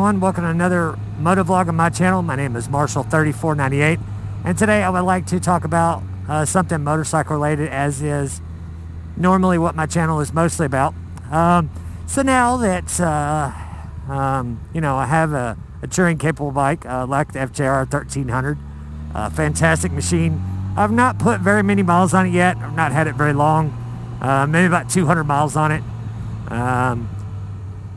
everyone, welcome to another motovlog on my channel. My name is Marshall3498, and today I would like to talk about something motorcycle related, as is normally what my channel is mostly about. So now that I have a touring capable bike like the FJR 1300, fantastic machine. I've not put very many miles on it yet. I've not had it very long, maybe about 200 miles on it.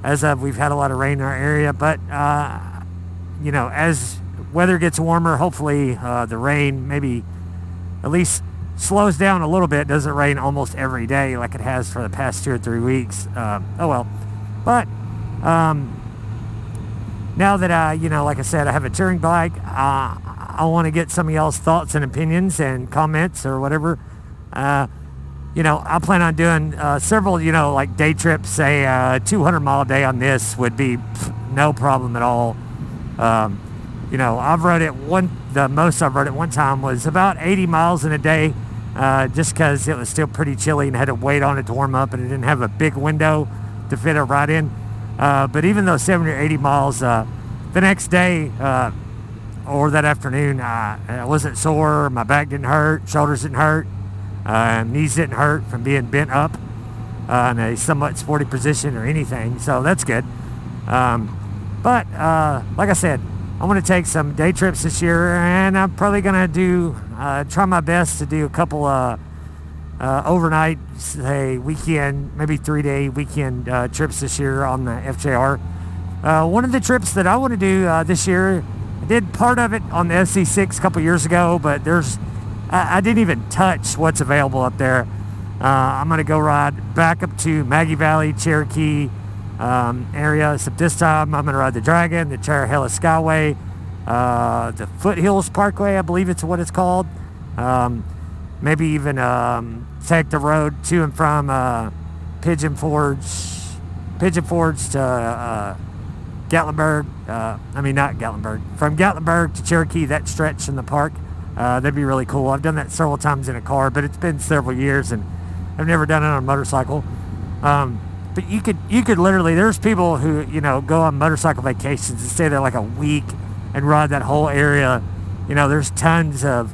As of, we've had a lot of rain in our area, but as weather gets warmer, hopefully the rain maybe at least slows down a little bit. It doesn't rain almost every day like it has for the past 2 or 3 weeks. Oh well. But now that like I said, I have a touring bike, I want to get some of y'all's thoughts and opinions and comments or whatever. I plan on doing several, like day trips. Say 200-mile day on this would be no problem at all. I've rode it the most I've rode it one time was about 80 miles in a day, just because it was still pretty chilly and had to wait on it to warm up, and it didn't have a big window to fit it right in. But even though 70 or 80 miles, the next day or that afternoon, I wasn't sore. My back didn't hurt, shoulders didn't hurt. Knees didn't hurt from being bent up in a somewhat sporty position or anything, so that's good. But like I said, I want to take some day trips this year, and I'm probably going to try my best to do a couple overnight, say weekend, maybe 3-day weekend trips this year on the FJR. One of the trips that I want to do this year, I did part of it on the SC6 a couple years ago, but I didn't even touch what's available up there. I'm going to go ride back up to Maggie Valley, Cherokee area. Except this time I'm going to ride the Dragon, the Cherahela Skyway, the Foothills Parkway, I believe it's what it's called. Maybe even take the road to and from Pigeon Forge to Gatlinburg. Not Gatlinburg. From Gatlinburg to Cherokee, that stretch in the park. That'd be really cool. I've done that several times in a car, but it's been several years, and I've never done it on a motorcycle. But you could literally, there's people who go on motorcycle vacations and stay there like a week and ride that whole area. There's tons of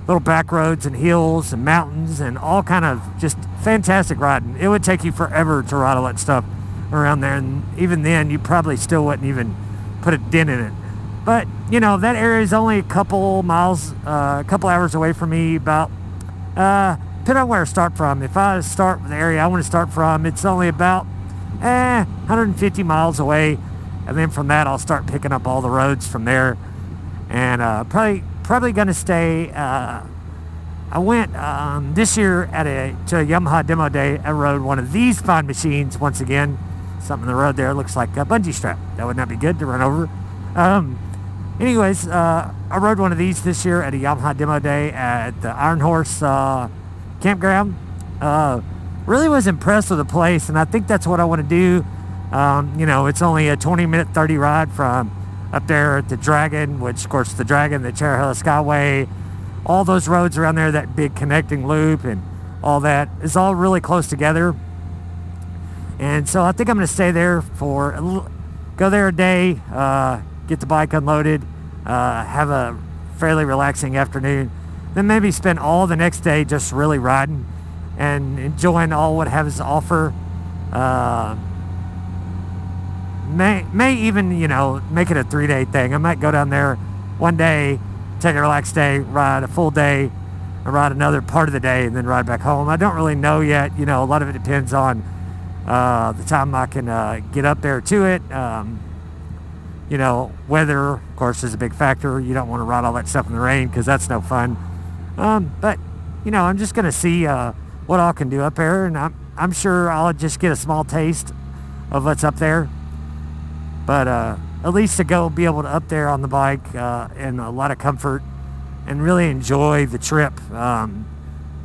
little back roads and hills and mountains and all kind of just fantastic riding. It would take you forever to ride all that stuff around there, and even then you probably still wouldn't even put a dent in it. But that area is only a couple miles, a couple hours away from me. About depending on where I start from. If I start with the area I want to start from, it's only about 150 miles away, and then from that I'll start picking up all the roads from there. And probably going to stay. I went this year to a Yamaha demo day. I rode one of these fine machines once again. Something on the road there looks like a bungee strap. That would not be good to run over. Anyways, I rode one of these this year at a Yamaha demo day at the Iron Horse campground. Really was impressed with the place, and I think that's what I want to do. It's only a 20-minute, 30 ride from up there at the Dragon, which, of course, the Dragon, the Cherahela Skyway, all those roads around there, that big connecting loop and all that is all really close together. And so I think I'm going to stay there go there a day, get the bike unloaded, have a fairly relaxing afternoon, then maybe spend all the next day just really riding and enjoying all what it has to offer. May even make it a 3-day thing. I might go down there one day, take a relaxed day, ride a full day, and ride another part of the day, and then ride back home. I don't really know yet. A lot of it depends on the time I can get up there to it. Weather, of course, is a big factor. You don't want to ride all that stuff in the rain because that's no fun. But I'm just going to see what all can do up there, and I'm sure I'll just get a small taste of what's up there. But at least to be able to up there on the bike in a lot of comfort and really enjoy the trip. Not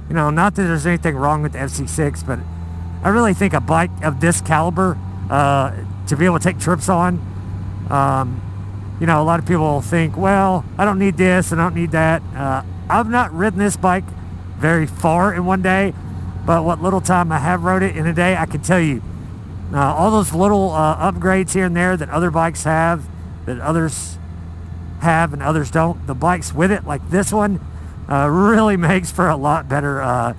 that there's anything wrong with the FC6, but I really think a bike of this caliber to be able to take trips on. A lot of people think, well, I don't need this, I don't need that. I've not ridden this bike very far in one day, but what little time I have rode it in a day, I can tell you all those little upgrades here and there that other bikes have that others have and others don't. The bikes with it, like this one, really makes for a lot better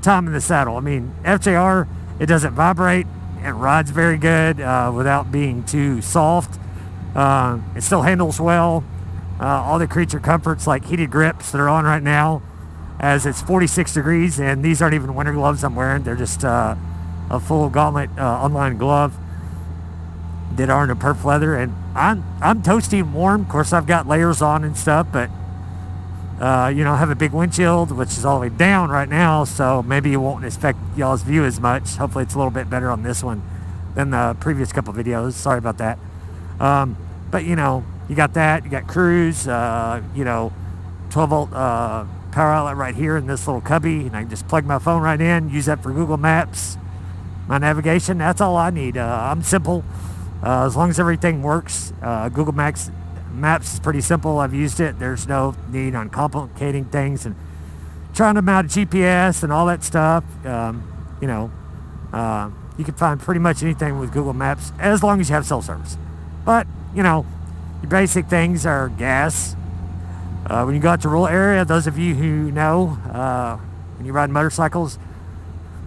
time in the saddle. I mean, FJR, it doesn't vibrate. It rides very good without being too soft. It still handles well. All the creature comforts like heated grips that are on right now, as it's 46 degrees, and these aren't even winter gloves I'm wearing. They're just a full gauntlet online glove that aren't a perf leather, and I'm toasty and warm. Of course, I've got layers on and stuff, but you know, I have a big windshield, which is all the way down right now, so maybe it won't affect y'all's view as much. Hopefully it's a little bit better on this one than the previous couple videos. Sorry about that. But you know, you got that, you got cruise, you know, 12 volt power outlet right here in this little cubby, and I can just plug my phone right in, use that for Google Maps, my navigation. That's all I need. I'm simple. As long as everything works. Google Maps is pretty simple. I've used it. There's no need on complicating things and trying to mount a GPS and all that stuff. You know, you can find pretty much anything with Google Maps as long as you have cell service. But, you know, your basic things are gas. When you go out to rural area, those of you who know, when you ride motorcycles,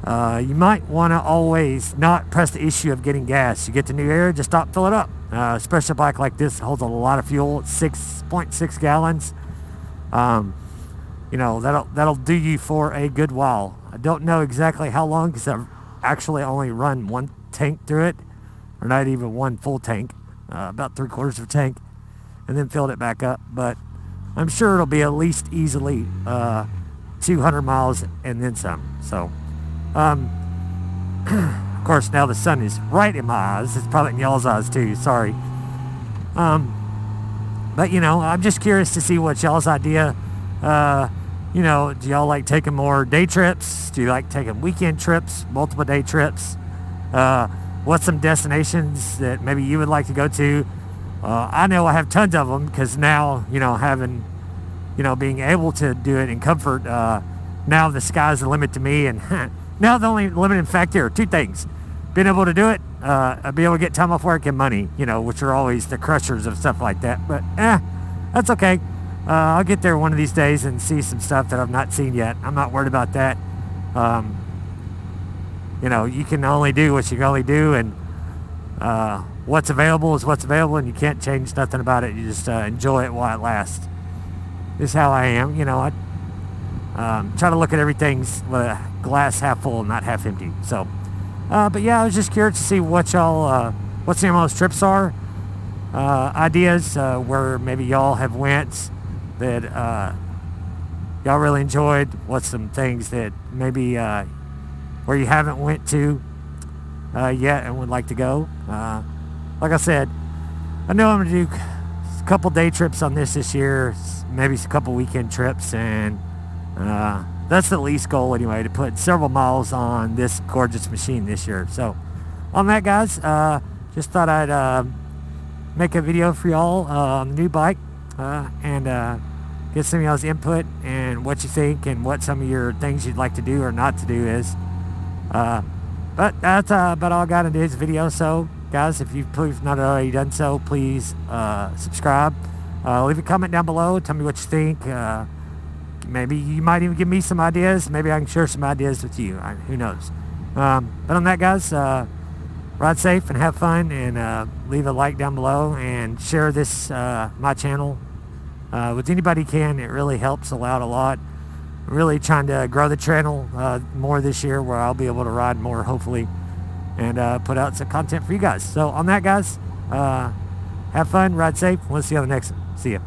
you might want to always not press the issue of getting gas. You get to new area, just stop, fill it up. Especially a bike like this holds a lot of fuel. It's 6.6 gallons. You know, that'll do you for a good while. I don't know exactly how long, because I've actually only run one tank through it, or not even one full tank, about 3/4 of a tank, and then filled it back up. But I'm sure it'll be at least easily 200 miles and then some. So, of course, now the sun is right in my eyes. It's probably in y'all's eyes too. Sorry. But you know, I'm just curious to see what y'all's idea. You know, do y'all like taking more day trips? Do you like taking weekend trips, multiple day trips? What's some destinations that maybe you would like to go to? I know I have tons of them, because now, you know, having, you know, being able to do it in comfort, now the sky's the limit to me. And now the only limiting factor are two things: being able to do it, be able to get time off work, and money, you know, which are always the crushers of stuff like that. But that's okay. I'll get there one of these days and see some stuff that I've not seen yet. I'm not worried about that. You know, you can only do what you can only do, and what's available is what's available, and you can't change nothing about it. You just enjoy it while it lasts. This is how I am. You know, I try to look at everything with a glass half full, not half empty. So, but yeah, I was just curious to see what y'all, what some of those trips are, ideas where maybe y'all have went that y'all really enjoyed. What's some things that maybe where you haven't went to yet and would like to go. Like I said, I know I'm going to do a couple day trips on this year, maybe a couple weekend trips, and that's the least goal anyway, to put several miles on this gorgeous machine this year. So on that, guys, just thought I'd make a video for y'all on the new bike, and get some of y'all's input and what you think and what some of your things you'd like to do or not to do is. But that's about all I got in today's video. So guys, if you've not already done so, please subscribe, leave a comment down below, tell me what you think. Maybe you might even give me some ideas. Maybe I can share some ideas with you. Who knows? But on that, guys, ride safe and have fun, and leave a like down below and share this my channel with anybody you can. It really helps out a lot. I'm really trying to grow the channel more this year, where I'll be able to ride more, hopefully, and put out some content for you guys. So on that, guys, have fun, ride safe. We'll see you on the next one. See ya.